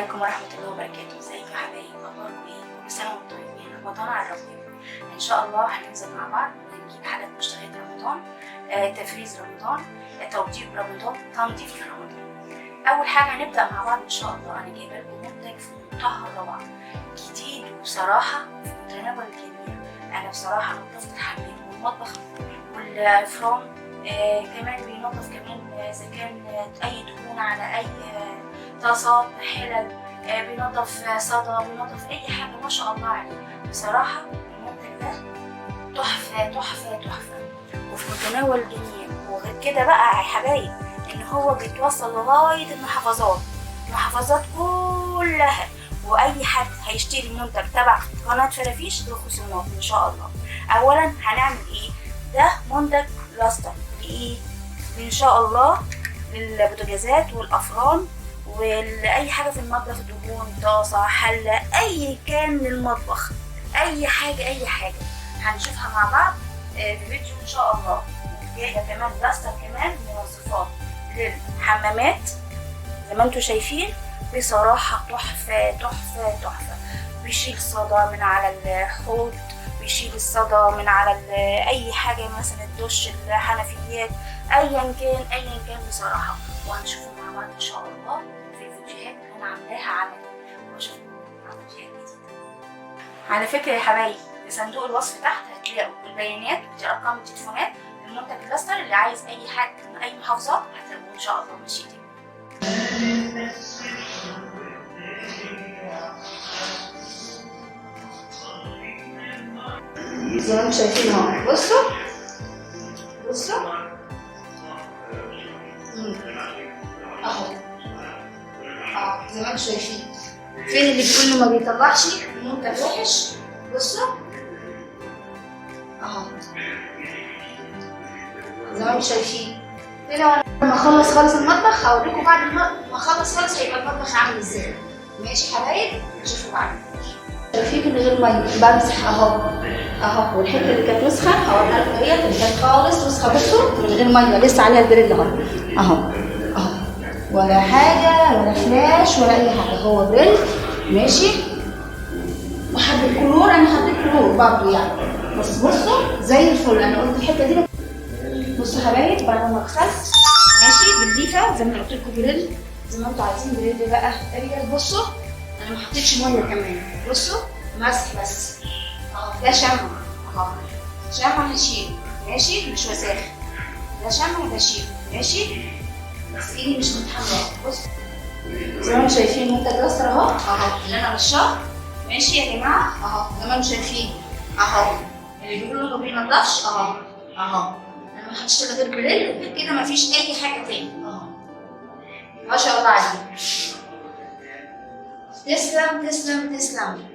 عليكم ورحمة الله وبركاته. ازيكم يا حبايبي؟ اخباركم ايه؟ كل سنة وانتم طيبين. رمضان على الرهيب. ان شاء الله هننزل مع بعض ونجيب حاجات مشتريات رمضان، تفريز رمضان، توضيب رمضان، تنظيف في رمضان. اول حاجة هنبدأ مع بعض ان شاء الله. انا جايبه لكم منتج في منتهى الروعة، جديد وبصراحة في متناول الجميع. انا بصراحة نظفت الحمام والمطبخ والفرن، كمان بينظف كمان اذا كان اي دهون على اي طاسات حلل، بينظف صدى، بينظف اي حاجه ما شاء الله عليه. بصراحه المنتج ده تحفه تحفه تحفه وفي متناول الجميع. وغير كده بقى يا حبايب ان هو بيتوصل لغايه المحافظات كلها، واي حد هيشتري منتج تبع قناه فرافيش له خصومات ان شاء الله. اولا هنعمل ايه؟ ده منتج لاستر بايه؟ ان شاء الله للبوتجازات والافران واي حاجه في المطبخ، دهون، طاسه، حله، اي كان للمطبخ، اي حاجه هنشوفها مع بعض في فيديو ان شاء الله. جايبه كمان لاستر كمان منظفات للحمامات زي ما انتم شايفين. بصراحه تحفه تحفه تحفه. بيشيل صدى من على الحوض، بيشيل الصدى من على اي حاجه، مثلا الدش، الحنفيات، ايا كان بصراحه. وهنشوفه مع بعض ان شاء الله في الفيديوهات اللي انا عاملاها عملت، واشوفكم مع فيديوهات جديده. على فكره يا حبايبي، في صندوق الوصف تحت هتلاقوا البيانات، دي ارقام التليفونات المنتج اللاستر اللي عايز اي حد من اي محافظات هتلاقوه ان شاء الله ماشي. زي ما انتم شايفين اهو، بصوا اهو زي ما انتم شايفين. فين اللي بيقول انه ما بيطلعش منتج وحش؟ بصوا اهو زي ما انتم شايفين. هنا لما اخلص خالص المطبخ هوريكم بعد ما اخلص خالص هيبقى المطبخ عامل ازاي. ماشي حبايب؟ نشوفوا بعد. شايفين من غير ميه بمسح اهو، والحته اللي كانت وسخه هوريها لكم اهي، اللي كانت خالص وسخه. بصوا من غير ميه، لسه عليها البريل اهو ولا حاجه ولا فلاش ولا اي حاجه، هو بريل ماشي. وحبه كلور، انا حطيت كلور برضه يعني، بس بصوا زي الفل. انا قلت الحته دي بصوا حبايب بعد ما غسلت ماشي بالليفه زي ما قلت لكم، بريل زي ما انتوا عايزين. بريل بقى اريال. بصوا انا ما حطيتش ميه كمان، بصوا مسح بس اهو. ده شمع اهو، شمع هشيله ماشي، مش وساخ. ده شمع بشيله ماشي، بس ايدي مش متحمله. بصوا زي ما انتم شايفين منتج لاستر اهو اللي انا رشاه ماشي يا جماعه اهو، زي ما انتم شايفين اهو. اللي بيقولوا انه ما بينضفش اهو انا ما حطيتش غير بريل، وغير كده ما فيش اي حاجه تاني اهو. ما شاء الله عليه. تسلم.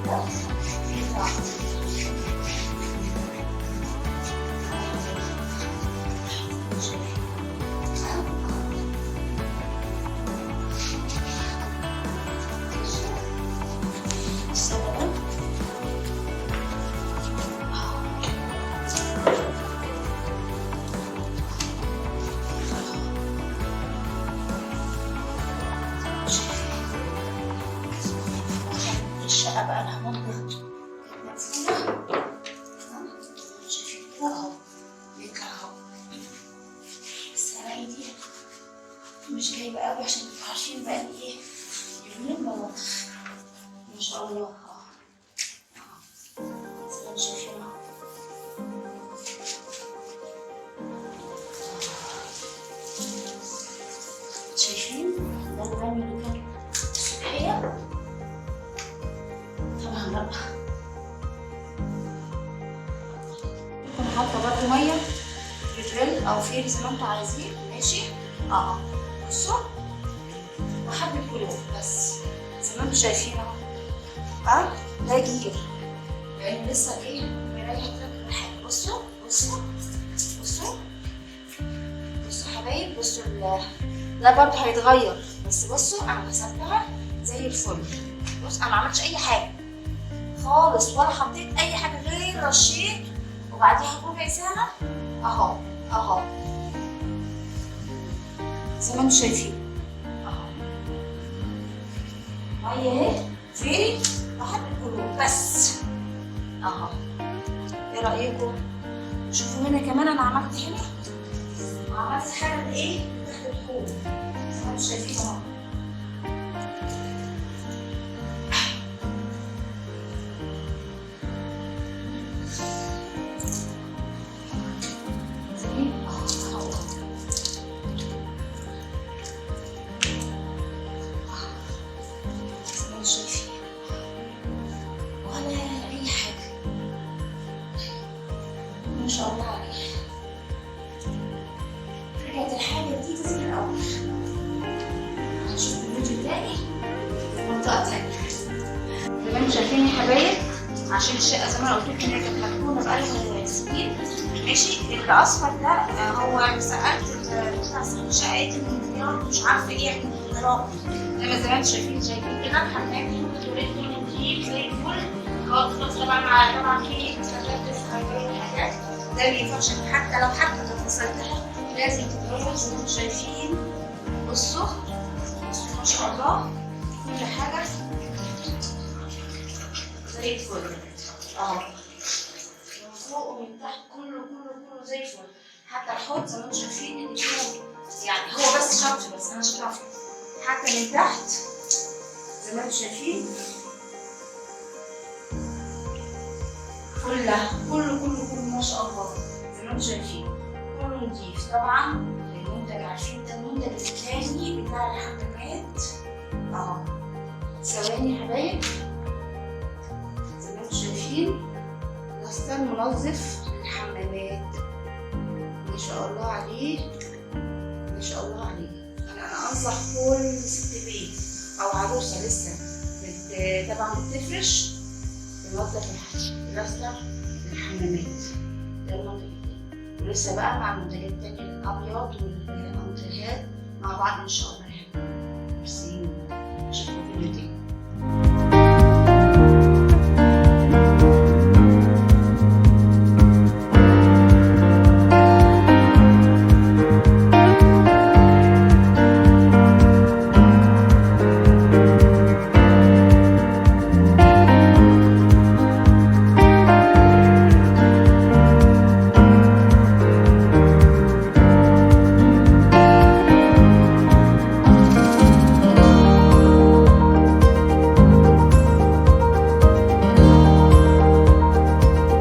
كده يطلع الشقة بقى لها مدة مقفولة. شايفين كده اهو بيطلع اهو، بس الاقي دي مش جايبة قوي عشان تبقوا عارفين بقى لي ايه يومين بنضف ما شاء الله اهو زي ما شايفين اهو. شايفين ده الرمي اللي كان الصبحية؟ طبعا لا. ممكن حاطة برضه مية في دريل أو فيل زي ما انتوا عايزين، ماشي؟ بصوا وحبة كلور بس زي ما انتوا شايفين اهو. ده جير يعني لسه ايه مراية تركب الحاجة. بصوا بصوا بصوا بصوا حبايب، بصوا ده برضه هيتغير، بس بصوا انا غسلتها زي الفل. بص انا معملتش اي حاجه خالص ولا حطيت اي حاجه غير رشيت وبعديها بربع ساعه اهو اهو زي ما انتم شايفين اهو. ميه اهي في وحبه كلور بس اهو. ايه رايكم؟ شوفوا هنا كمان انا عملت هنا وعملت حاجه ايه تحت الحوض زي ما انتم شايفين اهو. ما شاء الله عليه. رجعت الحاجة جديدة زي الأول. هنشوف الفيديو التاني في منطقة تانية. زي ما انتم شايفين يا حبايب، عشان الشقة زي ما انا قلت لكم هي كانت مدفونة بقالها سنين، ماشي؟ الأصفر ده هو سألت بتاع الشقة قالت إن مش عارفة إيه يعني اضطراب. زي ما انتم شايفين كده الحمام ولقيته نضيف زي الفل. خلاص طبعا في حاجات ده مينفعش حتى لو غسلتها لازم تتغير زي ما انتم شايفين. بصوا ما شاء الله كل حاجة زي الفل اهو، من فوق ومن تحت كله زي الفل. حتى الحوض زي ما انتم شايفين ان فيه يعني هو بس شرط بس انا شرفت حتى من تحت زي ما انتم شايفين كله ما شاء الله زي ما انتم شايفين كله نضيف. طبعا المنتج عارفين ده المنتج الثاني بتاع الحمامات اهو. ثواني يا حبايب، زي ما انتم شايفين لاستر منظف للحمامات ما شاء الله عليه ما شاء الله عليه. انا انصح كل ست بيت او عروسه لسه طبعا بتفرش تنظف لاستر للحمامات. ده المنتج التاني، ولسه بقى مع المنتجات التانية الابيض والمنتجات مع بعض ان شاء الله. ميرسي، اشوفكم في فيديو تاني.